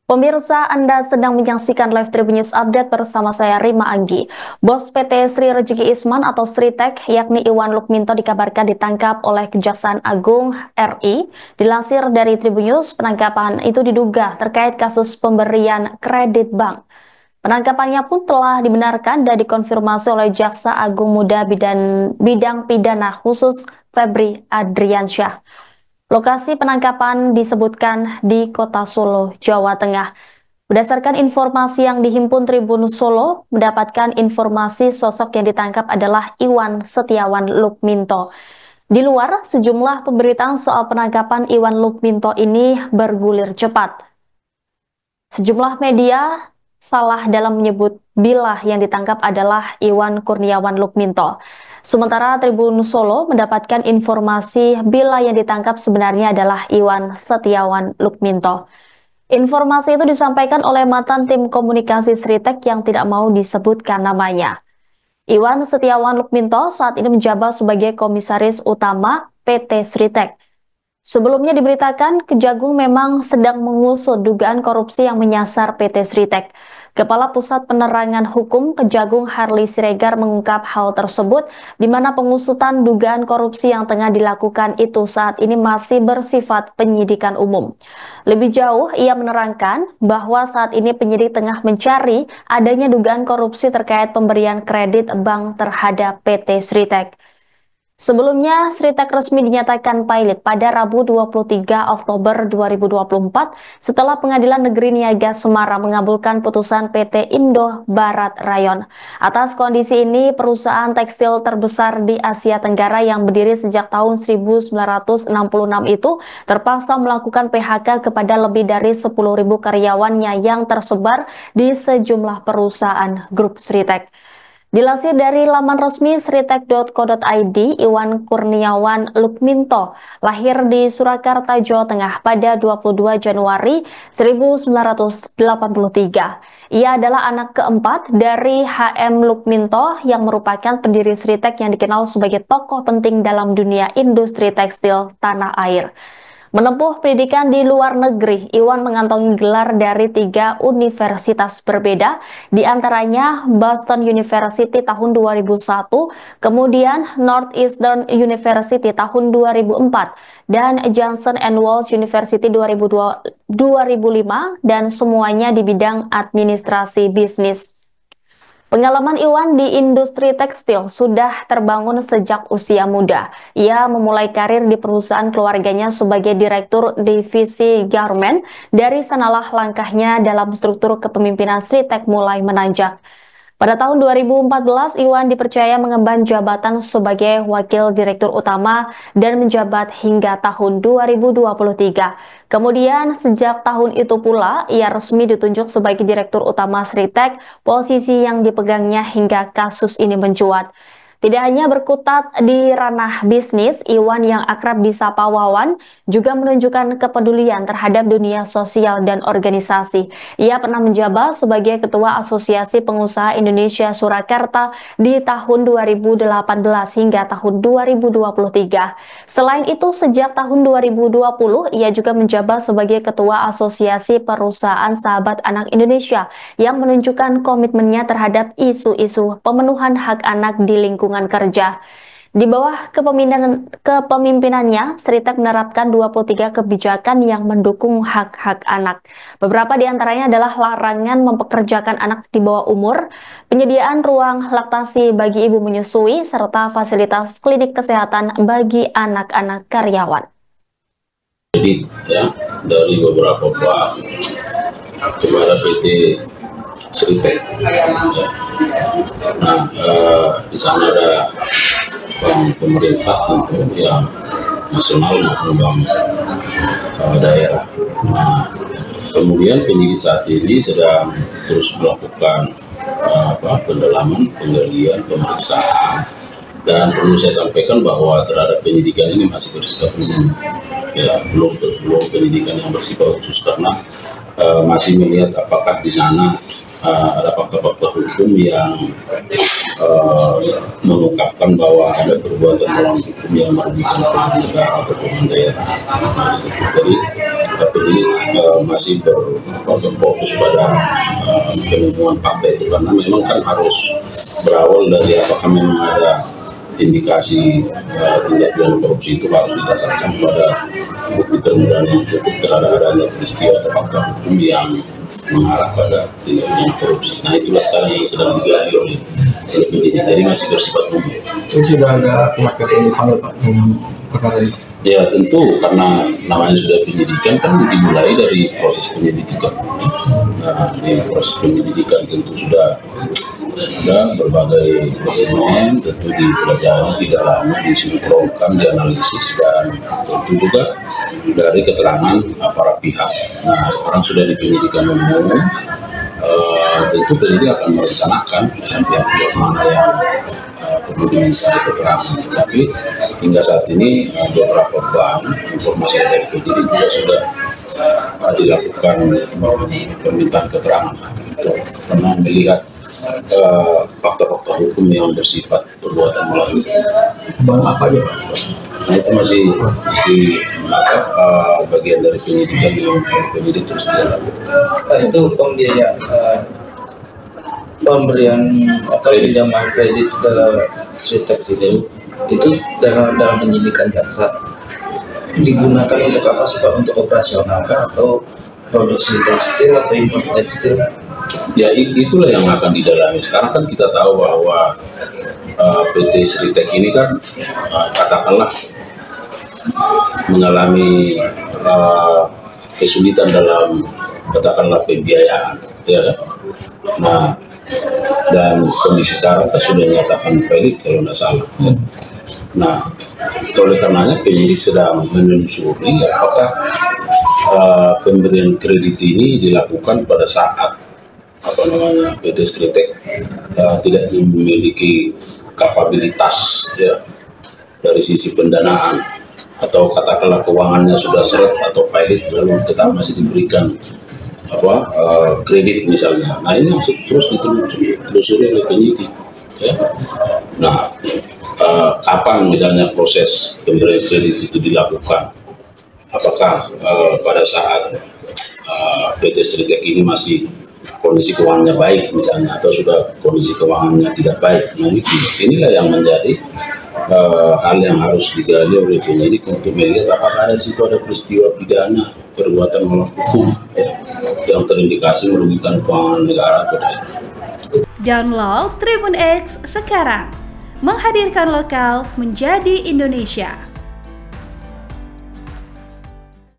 Pemirsa, Anda sedang menyaksikan live Tribun News Update bersama saya Rima Anggi. Bos PT Sri Rezeki Isman atau Sritek, yakni Iwan Lukminto dikabarkan ditangkap oleh Kejaksaan Agung RI. Dilansir dari Tribun News, penangkapan itu diduga terkait kasus pemberian kredit bank. Penangkapannya pun telah dibenarkan dan dikonfirmasi oleh Jaksa Agung Muda Bidang Pidana Khusus Febri Adriansyah. Lokasi penangkapan disebutkan di Kota Solo, Jawa Tengah. Berdasarkan informasi yang dihimpun Tribun Solo, mendapatkan informasi sosok yang ditangkap adalah Iwan Setiawan Lukminto. Di luar, sejumlah pemberitaan soal penangkapan Iwan Lukminto ini bergulir cepat. Sejumlah media salah dalam menyebut bila yang ditangkap adalah Iwan Kurniawan Lukminto. Sementara Tribun Solo mendapatkan informasi bila yang ditangkap sebenarnya adalah Iwan Setiawan Lukminto. Informasi itu disampaikan oleh mantan tim komunikasi Sritek yang tidak mau disebutkan namanya. Iwan Setiawan Lukminto saat ini menjabat sebagai Komisaris Utama PT Sritek. Sebelumnya diberitakan, Kejagung memang sedang mengusut dugaan korupsi yang menyasar PT Sritek. Kepala Pusat Penerangan Hukum Kejagung Harli Siregar mengungkap hal tersebut, di mana pengusutan dugaan korupsi yang tengah dilakukan itu saat ini masih bersifat penyidikan umum. Lebih jauh, ia menerangkan bahwa saat ini penyidik tengah mencari adanya dugaan korupsi terkait pemberian kredit bank terhadap PT Sritek. Sebelumnya, Sritek resmi dinyatakan pilot pada Rabu 23 Oktober 2024 setelah Pengadilan Negeri Niaga Semarang mengabulkan putusan PT Indo Barat Rayon. Atas kondisi ini, perusahaan tekstil terbesar di Asia Tenggara yang berdiri sejak tahun 1966 itu terpaksa melakukan PHK kepada lebih dari 10.000 karyawannya yang tersebar di sejumlah perusahaan grup Sritek. Dilansir dari laman resmi sritek.co.id, Iwan Kurniawan Lukminto lahir di Surakarta, Jawa Tengah pada 22 Januari 1983. Ia adalah anak keempat dari HM Lukminto yang merupakan pendiri Sritek yang dikenal sebagai tokoh penting dalam dunia industri tekstil tanah air. Menempuh pendidikan di luar negeri, Iwan mengantongi gelar dari 3 universitas berbeda, di antaranya Boston University tahun 2001, kemudian Northeastern University tahun 2004, dan Johnson & Wales University 2005, dan semuanya di bidang administrasi bisnis. Pengalaman Iwan di industri tekstil sudah terbangun sejak usia muda. Ia memulai karir di perusahaan keluarganya sebagai direktur divisi garment. Dari sanalah langkahnya dalam struktur kepemimpinan Sritek mulai menanjak. Pada tahun 2014, Iwan dipercaya mengemban jabatan sebagai Wakil Direktur Utama dan menjabat hingga tahun 2023. Kemudian, sejak tahun itu pula, ia resmi ditunjuk sebagai Direktur Utama Sritek, posisi yang dipegangnya hingga kasus ini mencuat. Tidak hanya berkutat di ranah bisnis, Iwan yang akrab disapa Wawan juga menunjukkan kepedulian terhadap dunia sosial dan organisasi. Ia pernah menjabat sebagai Ketua Asosiasi Pengusaha Indonesia Surakarta di tahun 2018 hingga tahun 2023. Selain itu, sejak tahun 2020, ia juga menjabat sebagai Ketua Asosiasi Perusahaan Sahabat Anak Indonesia yang menunjukkan komitmennya terhadap isu-isu pemenuhan hak anak di lingkungan kerja. Di bawah kepemimpinannya, Sritek menerapkan 23 kebijakan yang mendukung hak-hak anak. Beberapa di antaranya adalah larangan mempekerjakan anak di bawah umur, penyediaan ruang laktasi bagi ibu menyusui, serta fasilitas klinik kesehatan bagi anak-anak karyawan. Jadi ya, dari beberapa bank kepada PT Sritek. Nah, di sana ada bank pemerintah tentu yang nasional maupun bank daerah. Nah, kemudian penyidik saat ini sedang terus melakukan pendalaman, penggalian, pemeriksaan, dan perlu saya sampaikan bahwa terhadap penyidikan ini masih bersifat umum, ya, belum penyidikan yang bersifat khusus karena masih melihat apakah di sana ada fakta-fakta hukum yang mengungkapkan bahwa ada perbuatan melawan hukum yang merugikan negara atau daerah. Jadi Jadi masih berfokus pada penuntutan fakta itu, karena memang kan harus berawal dari apakah memang ada indikasi tindak pidana korupsi, itu harus didasarkan pada bukti permulaan yang cukup terhadap adanya peristiwa atau fakta hukum yang mengarah pada tindak pidana korupsi. Nah, itulah sekarang yang sedang digali oleh penyidik, jadi masih bersifat umum. Itu sudah ada pihak yang dipanggil Pak dengan perkara ini? Ya tentu, karena namanya sudah penyidikan kan dimulai dari proses penyelidikan. Nah, di proses penyelidikan tentu sudah ada berbagai dokumen, tentu dipelajari, didalami, disinkronkan, dianalisis, dan tentu juga dari keterangan para pihak. Nah, sekarang sudah di penyidikan umum, tentu penyidik akan merencanakan pihak-pihak mana yang perlu diminta keterangan. Tetapi hingga saat ini beberapa bank informasi dari penyidik juga sudah dilakukan permintaan keterangan karena melihat fakta-fakta hukum yang bersifat perbuatan melawan. Bang apa aja Pak? Nah, itu masih bagian dari penyidikan yang penyidik terus dilakukan. Itu pembiayaan pemberian atau pinjaman kredit ke Sritek itu dalam penyidikan jaksa digunakan untuk apa sih Pak? Untuk operasional atau produksi tekstil atau impor tekstil? Ya, itulah yang akan didalami. Sekarang kan kita tahu bahwa PT Sritek ini kan katakanlah mengalami kesulitan dalam katakanlah pembiayaan, ya kan? Nah, dan kondisi sekarang kan sudah dinyatakan pelit kalau tidak salah. Ya. Nah, oleh karenanya penyidik sedang menelusuri apakah pemberian kredit ini dilakukan pada saat PT Sritek tidak memiliki kapabilitas, ya, dari sisi pendanaan, atau katakanlah keuangannya sudah seret atau pilot lalu tetap masih diberikan kredit misalnya. Nah, ini harus terus ditelusuri oleh penyidik, ya. Nah, kapan misalnya proses pemberian kredit itu dilakukan? Apakah pada saat PT Sritek ini masih kondisi keuangannya baik misalnya, atau sudah kondisi keuangannya tidak baik? Nah, inilah yang menjadi hal yang harus digali oleh penyidik untuk melihat apakah di situ ada peristiwa pidana perbuatan melawan hukum, ya, yang terindikasi merugikan keuangan negara atau daerah. Download Tribun X sekarang, menghadirkan lokal menjadi Indonesia.